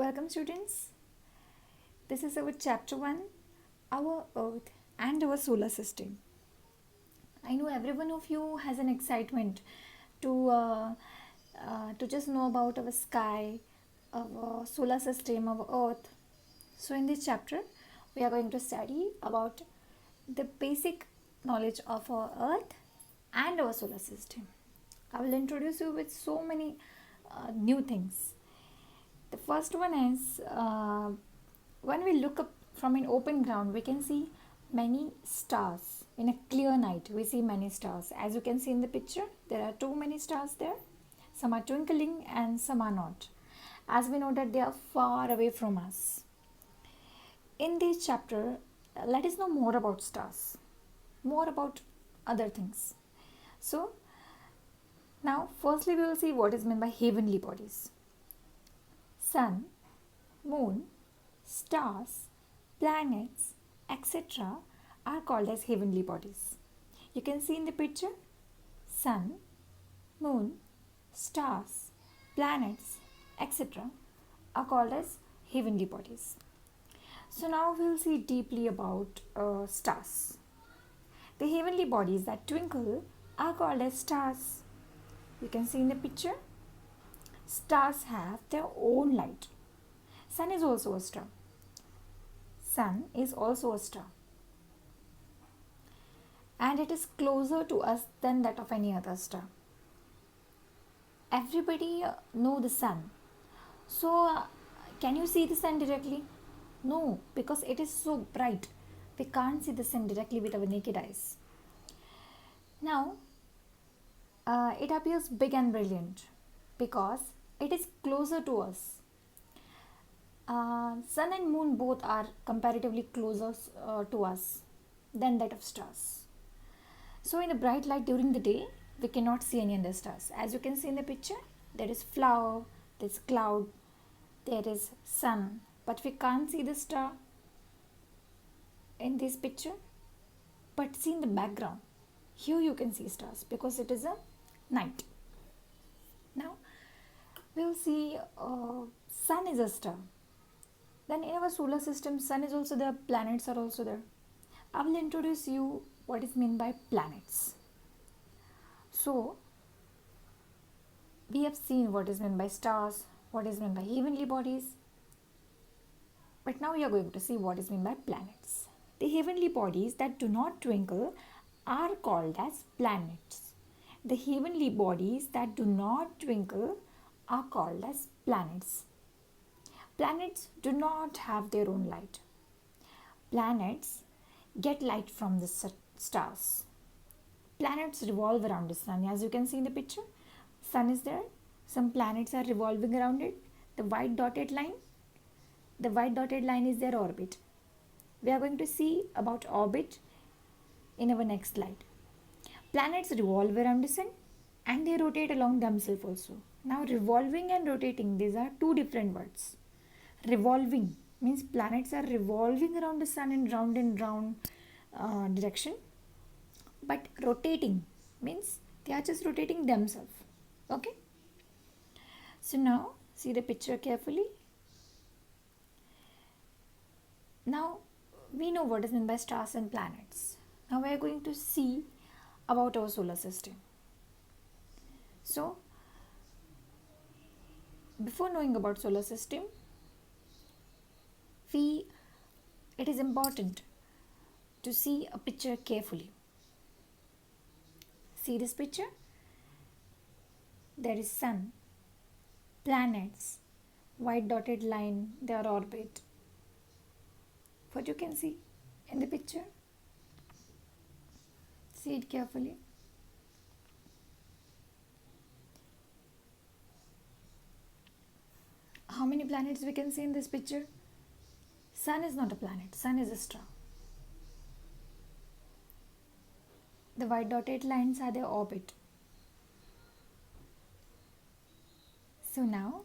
Welcome, students. This is our chapter 1, our Earth and our solar system. I know every one of you has an excitement to just know about our sky, our solar system, our Earth. So, in this chapter, we are going to study about the basic knowledge of our Earth and our solar system. I will introduce you with so many new things. The first one is when we look up from an open ground, we can see many stars. In a clear night, we see many stars. As you can see in the picture, there are too many stars there. Some are twinkling and some are not. As we know that they are far away from us. In this chapter, let us know more about stars, more about other things. So, now firstly we will see what is meant by heavenly bodies. Sun, moon, stars, planets, etc. are called as heavenly bodies. You can see in the picture, sun, moon, stars, planets, etc. are called as heavenly bodies. So now we'll see deeply about stars. The heavenly bodies that twinkle are called as stars. You can see in the picture, stars have their own light. Sun is also a star. Sun is also a star. And it is closer to us than that of any other star. Everybody know the sun. So, can you see the sun directly? No, because it is so bright. We can't see the sun directly with our naked eyes. Now, it appears big and brilliant because it is closer to us. Sun and moon both are comparatively closer to us than that of stars. So in the bright light during the day, we cannot see any other stars. As you can see in the picture, there is flower, there is cloud, there is sun, but we can't see the star in this picture. But see in the background, here you can see stars because it is a night. Now we will see sun is a star. Then in our solar system, sun is also there, planets are also there. I will introduce you what is meant by planets. So we have seen what is meant by stars, what is meant by heavenly bodies. But now we are going to see what is meant by planets. The heavenly bodies that do not twinkle are called as planets. The heavenly bodies that do not twinkle are called as planets. Planets do not have their own light. Planets get light from the stars. Planets revolve around the sun. As you can see in the picture, sun is there. Some planets are revolving around it. The white dotted line is their orbit. We are going to see about orbit in our next slide. Planets revolve around the sun and they rotate along themselves also. Now revolving and rotating, these are two different words. Revolving means planets are revolving around the sun in round and round direction, but rotating means they are just rotating themselves. Okay, so now see the picture carefully. Now we know what is meant by stars and planets. Now we are going to see about our solar system. So before knowing about solar system, it is important to see a picture carefully. See this picture? There is sun, planets, white dotted line, their orbit. What you can see in the picture? See it carefully. How many planets we can see in this picture? Sun is not a planet, sun is a star. The white dotted lines are their orbit. So now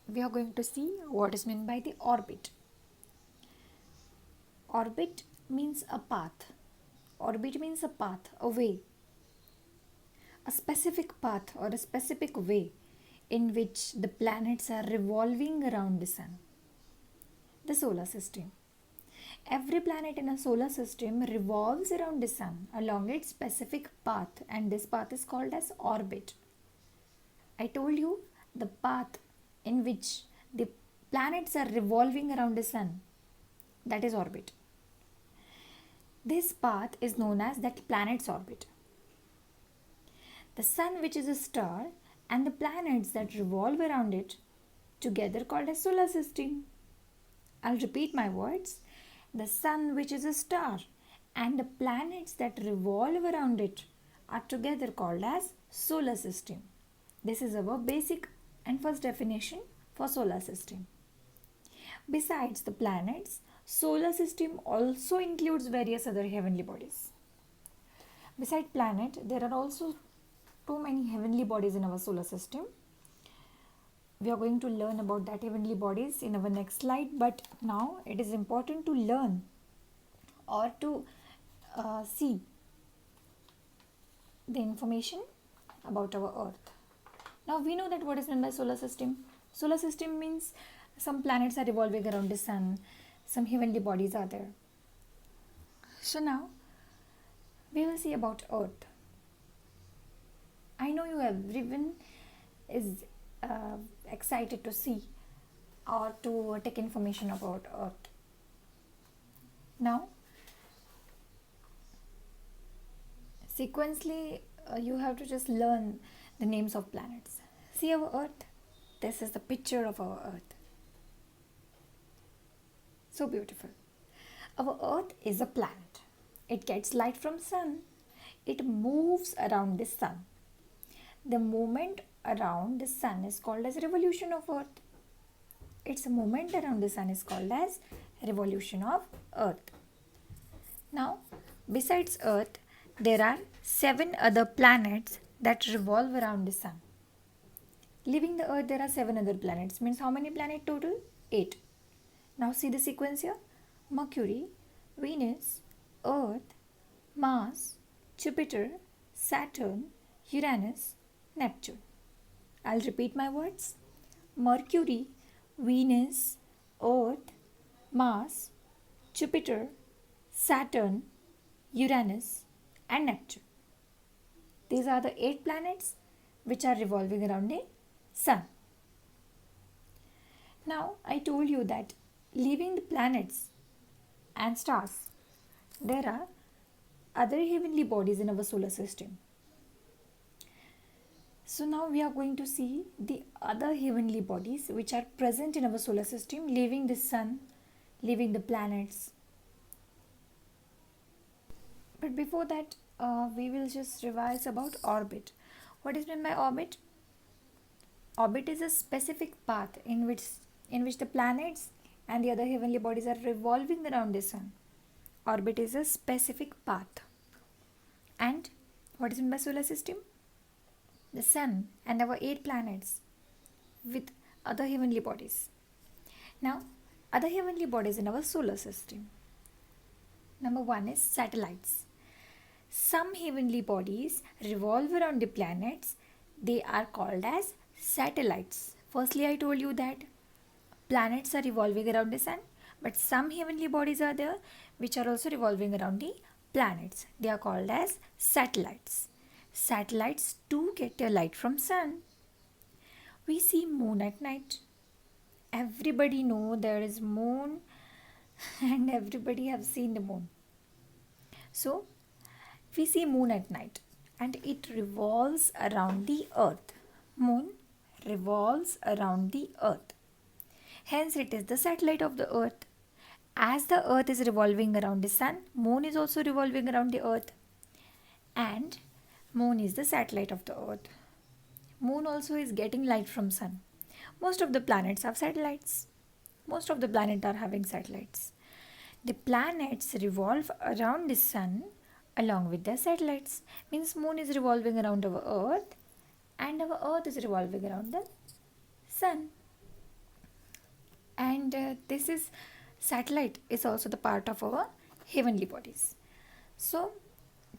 we are going to see what is meant by the orbit. Orbit means a path. Orbit means a path, a way. A specific path or a specific way in which the planets are revolving around the sun. The solar system. Every planet in a solar system revolves around the sun along its specific path, and this path is called as orbit. I told you the path in which the planets are revolving around the sun, that is orbit. This path is known as that planet's orbit. The sun, which is a star, and the planets that revolve around it together called as solar system. I'll repeat my words. The sun, which is a star, and the planets that revolve around it are together called as solar system. This is our basic and first definition for solar system. Besides the planets, solar system also includes various other heavenly bodies. Besides planet, there are also too many heavenly bodies in our solar system. We are going to learn about that heavenly bodies in our next slide, but now it is important to learn or to see the information about our earth. Now we know that what is meant by solar system. Solar system means some planets are revolving around the sun, some heavenly bodies are there. So now we will see about earth. I know everyone is excited to see or to take information about earth. Now sequentially you have to just learn the names of planets. See our earth. This is the picture of our earth. So beautiful. Our earth is a planet. It gets light from sun. It moves around the sun. The movement around the sun is called as revolution of earth. Its movement around the sun is called as revolution of earth. Now, besides earth, there are 7 other planets that revolve around the sun. Leaving the earth, there are 7 other planets. Means how many planets total? 8. Now see the sequence here. Mercury, Venus, Earth, Mars, Jupiter, Saturn, Uranus, Neptune. I'll repeat my words. Mercury, Venus, Earth, Mars, Jupiter, Saturn, Uranus, and Neptune. These are the 8 planets which are revolving around the sun. Now I told you that leaving the planets and stars, there are other heavenly bodies in our solar system. So now we are going to see the other heavenly bodies which are present in our solar system, leaving the sun, leaving the planets. But before that, we will just revise about orbit. What is meant by orbit? Orbit is a specific path in which the planets and the other heavenly bodies are revolving around the sun. Orbit is a specific path. And what is meant by solar system? The sun and our 8 planets with other heavenly bodies. Now, other heavenly bodies in our solar system. Number 1 is satellites. Some heavenly bodies revolve around the planets. They are called as satellites. Firstly, I told you that planets are revolving around the sun, but some heavenly bodies are there which are also revolving around the planets. They are called as satellites. Satellites too get their light from sun. We see moon at night. Everybody know there is moon and everybody have seen the moon. So we see moon at night and it revolves around the earth. Moon revolves around the earth. Hence it is the satellite of the earth. As the earth is revolving around the sun, moon is also revolving around the earth. And moon is the satellite of the earth. Moon also is getting light from sun. Most of the planets have satellites. Most of the planets are having satellites. The planets revolve around the sun along with their satellites. Means moon is revolving around our earth and our earth is revolving around the sun. And this is satellite is also the part of our heavenly bodies. So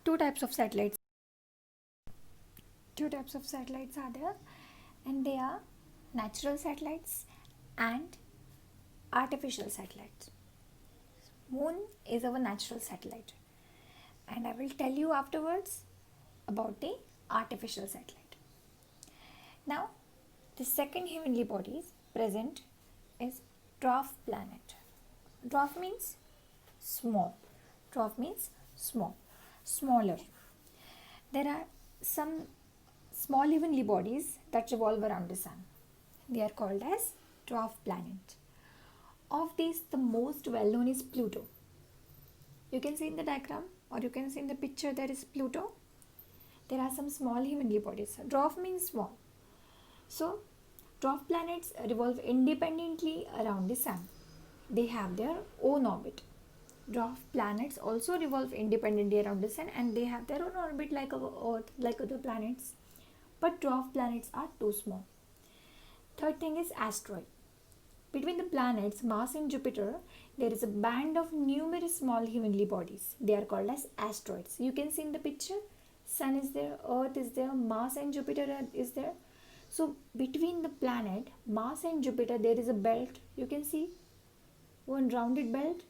2 types of satellites. 2 types of satellites are there, and they are natural satellites and artificial satellites. Moon is our natural satellite, and I will tell you afterwards about the artificial satellite. Now, the second heavenly body present is dwarf planet. Dwarf means small. Dwarf means small, smaller. There are some small heavenly bodies that revolve around the sun. They are called as dwarf planet. Of these, the most well known is Pluto. You can see in the diagram or you can see in the picture there is Pluto. There are some small heavenly bodies. Dwarf means small. So, dwarf planets revolve independently around the sun. They have their own orbit. Dwarf planets also revolve independently around the sun and they have their own orbit like our Earth, like other planets. But dwarf planets are too small. Third thing is asteroid. Between the planets Mars and Jupiter, there is a band of numerous small heavenly bodies. They are called as asteroids. You can see in the picture, Sun is there, Earth is there, Mars and Jupiter is there. So between the planet Mars and Jupiter, there is a belt. You can see one rounded belt.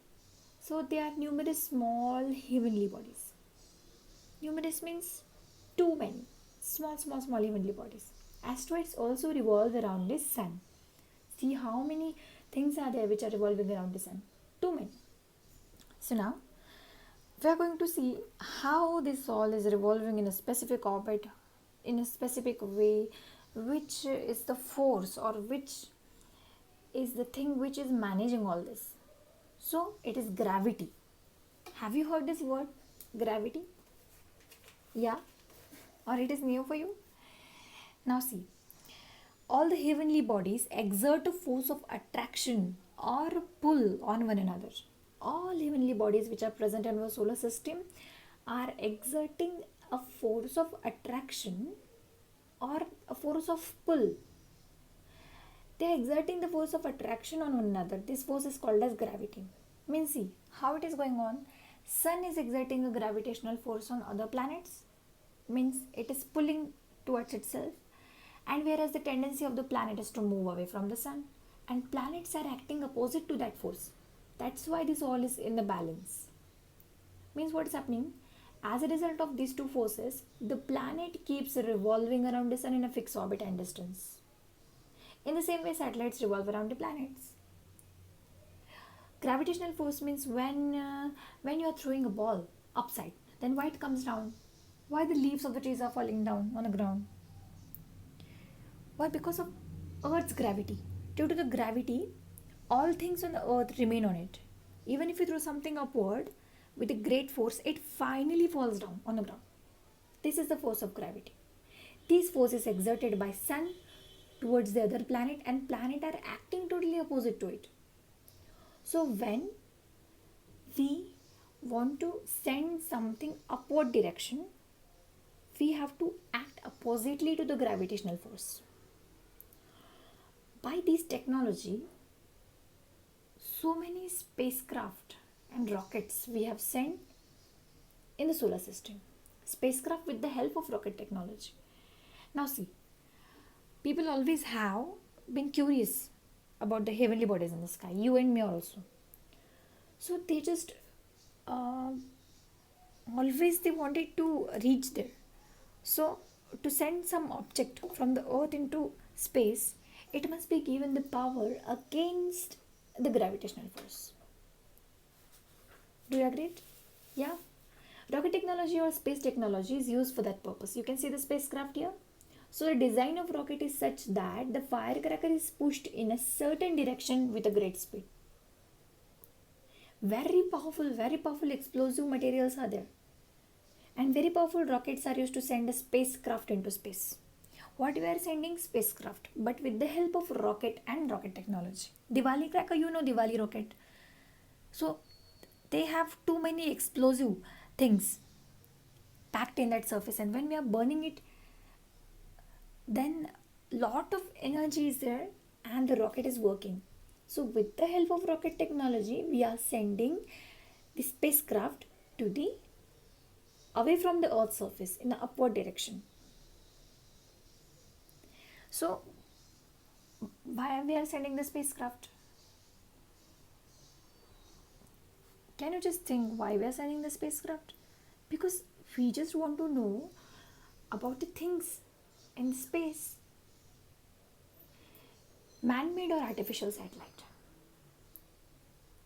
So there are numerous small heavenly bodies. Numerous means too many. Small heavenly bodies. Asteroids also revolve around the sun. See how many things are there which are revolving around the sun. Too many. So now we are going to see how this all is revolving in a specific orbit, in a specific way, which is the force or which is the thing which is managing all this. So it is gravity. Have you heard this word, gravity? Yeah? Or it is new for you? Now see, all the heavenly bodies exert a force of attraction or pull on one another. All heavenly bodies which are present in our solar system are exerting a force of attraction or a force of pull. They are exerting the force of attraction on one another. This force is called as gravity. Means see how it is going on. Sun is exerting a gravitational force on other planets. Means it is pulling towards itself. And whereas the tendency of the planet is to move away from the sun, and planets are acting opposite to that force. That's why this all is in the balance. Means what is happening? As a result of these two forces, the planet keeps revolving around the sun in a fixed orbit and distance. In the same way, satellites revolve around the planets. Gravitational force means when you are throwing a ball upside, then why it comes down? Why the leaves of the trees are falling down on the ground? Why? Because of Earth's gravity. Due to the gravity, all things on the earth remain on it. Even if you throw something upward with a great force, it finally falls down on the ground. This is the force of gravity. This force is exerted by sun towards the other planet and planet are acting totally opposite to it. So when we want to send something upward direction, we have to act oppositely to the gravitational force. By this technology, so many spacecraft and rockets we have sent in the solar system. Spacecraft with the help of rocket technology. Now see, people always have been curious about the heavenly bodies in the sky. You and me also. So they just always they wanted to reach there. So to send some object from the earth into space, it must be given the power against the gravitational force. Do you agree? Yeah. Rocket technology or space technology is used for that purpose. You can see the spacecraft here. So the design of rocket is such that the firecracker is pushed in a certain direction with a great speed. Very powerful explosive materials are there. And very powerful rockets are used to send a spacecraft into space. What we are sending? Spacecraft, but with the help of rocket and rocket technology. Diwali cracker, you know Diwali rocket. So they have too many explosive things packed in that surface, and when we are burning it, then lot of energy is there and the rocket is working. So with the help of rocket technology, we are sending the spacecraft to the away from the earth's surface in the upward direction. So Why we are sending the spacecraft? Can you just think why we are sending the spacecraft? Because we just want to know about the things in space. Man-made or artificial satellite.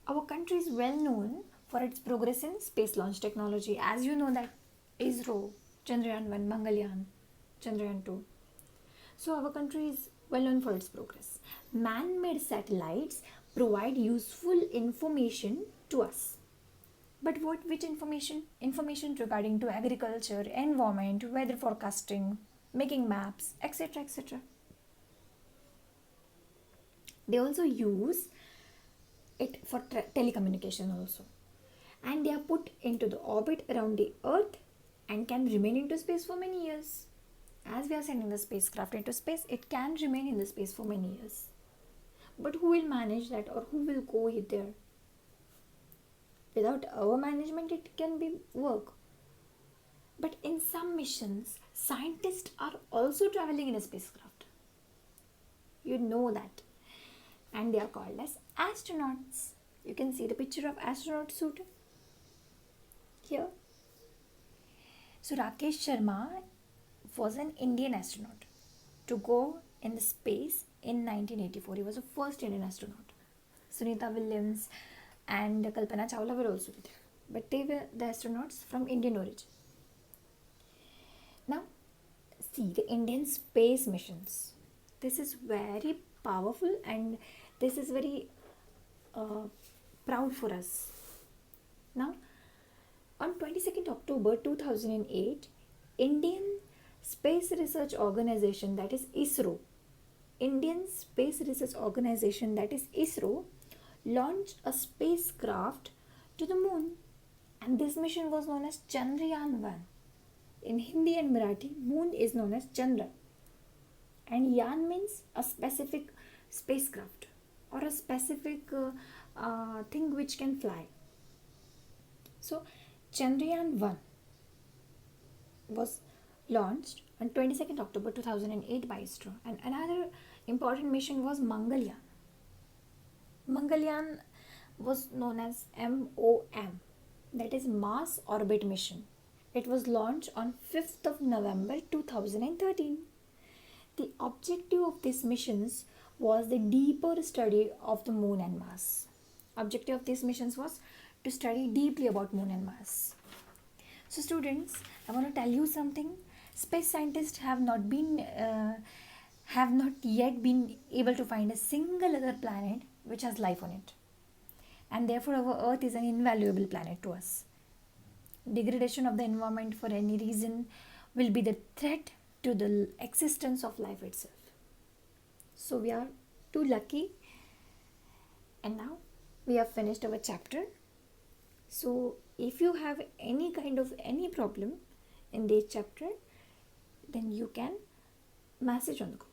Our country is well known for its progress in space launch technology. As you know that ISRO, Chandrayaan 1, Mangalyaan, Chandrayaan 2. So our country is well known for its progress. Man-made satellites provide useful information to us. But which information? Information regarding to agriculture, environment, weather forecasting, making maps, etc. etc. They also use it for telecommunication also. And they are put into the orbit around the earth and can remain into space for many years. As we are sending the spacecraft into space, it can remain in the space for many years. But who will manage that, or who will go there? Without our management, it can be work. But in some missions, scientists are also traveling in a spacecraft. You know that. And they are called as astronauts. You can see the picture of astronaut suit here. So Rakesh Sharma was an Indian astronaut to go in the space in 1984. He was the first Indian astronaut. Sunita Williams and Kalpana Chawla were also there. But they were the astronauts from Indian origin. Now, see the Indian space missions. This is very powerful and this is very proud for us. Now, on 22nd October 2008, Indian Space Research Organization, that is ISRO, Indian Space Research Organization, that is ISRO, launched a spacecraft to the moon, and this mission was known as Chandrayaan 1. In Hindi and Marathi, moon is known as Chandra, and Yaan means a specific spacecraft or a specific thing which can fly. So Chandrayaan 1 was launched on 22nd October 2008 by ISRO, and another important mission was Mangalyaan. Mangalyaan was known as MOM, that is Mars Orbit Mission. It was launched on 5th of November 2013. The objective of these missions was the deeper study of the moon and Mars. Objective of these missions was to study deeply about moon and Mars. So students, I want to tell you something. Space scientists have not yet been able to find a single other planet which has life on it, and therefore our Earth is an invaluable planet to us. Degradation of the environment for any reason will be the threat to the existence of life itself. So we are too lucky, and now we have finished our chapter. So if you have any kind of any problem in this chapter, then you can message on the group.